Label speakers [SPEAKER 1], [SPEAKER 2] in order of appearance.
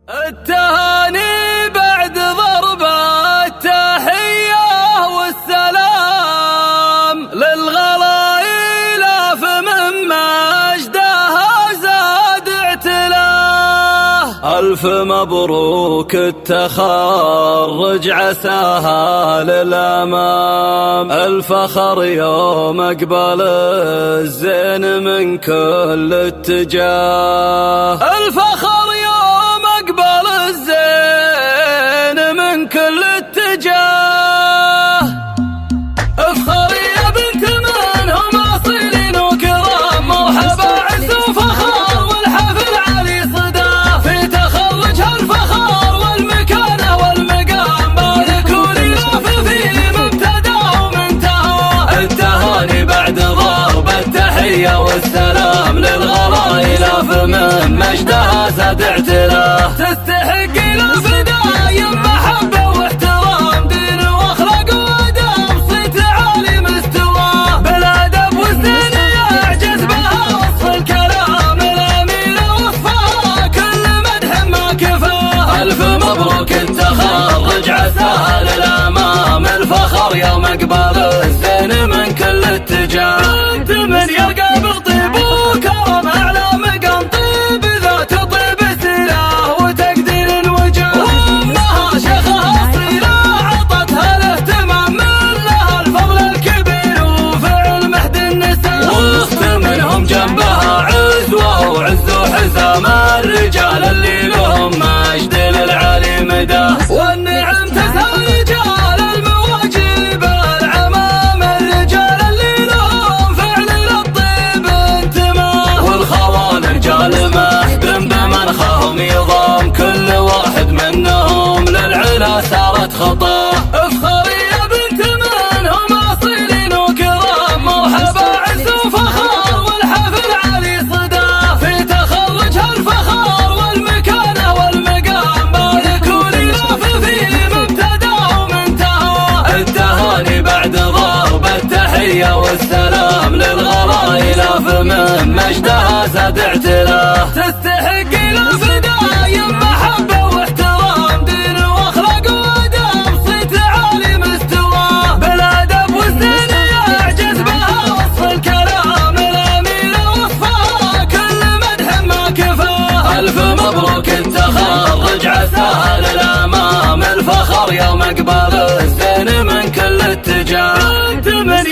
[SPEAKER 1] التهاني بعد ضربة التحية والسلام للغلايل فمن مجدها زاد اعتلاه. ألف مبروك التخرج عساها للأمام، الفخر يوم أقبل الزين من كل اتجاه، الفخر أقبل الزين من كل اتجاه. افخري يا بنت منهم أصيلين وكرام، مرحبا عز وفخر والحفل علي صداه، في تخرجها الفخر والمكانة والمقام، باركوا لي لف في مبتدا ومنتهى. التهاني بعد ضرب التحية والسلام للغلايل فمن مجدها زاد اعتلاه. تستحق الألف دايم محبة واحترام، دين واخلاق وادب صيت عالي مستواه، بالادب والزين يعجز بها وصف الكلام، الامينة وصفها كل مدح ما كفاه. الف مبروك التخرج عساها للامام، الفخر يوم اقبل الزين من كل اتجاه. بنت من يرقى بطيب وكرم اعلى مقام، طيب ذات طيب سلاح وتقدير وجاه، وامها شيخها اصيله عطتها الاهتمام، من لها الفضل الكبير وفعل مهد النساء، واخت منهم جنبها عزوه وعز حزام، الرجال اللي لهم مجد للعالي مداه، والنعم تسهى رجال المواجب العمام، الرجال اللي لهم فعل للطيب انتماه، والخوان رجال مهد بمنخهم يضام، كل واحد منهم للعلا سارت خطاه. افخري يا بنت منهم اصيلين وكرام، مرحبا عز وفخر والحفل علي صداه، في تخرجها الفخر والمكانة والمقام، باركوا لي لف في مبتدا ومنتهى. التهاني بعد ضرب التحية والسلام للغلايل فمن مجدها زاد اعتلاه. تستحق الألف دايم محبة واحترام، دين واخلاق وادب صيت عالي مستواه، بالادب والزين يعجز بها وصف الكلام، الامينة وصفها كل مدح ما كفاه. الف مبروك التخرج عساها للامام، الفخر يوم اقبل الزين من كل اتجاه. بنت من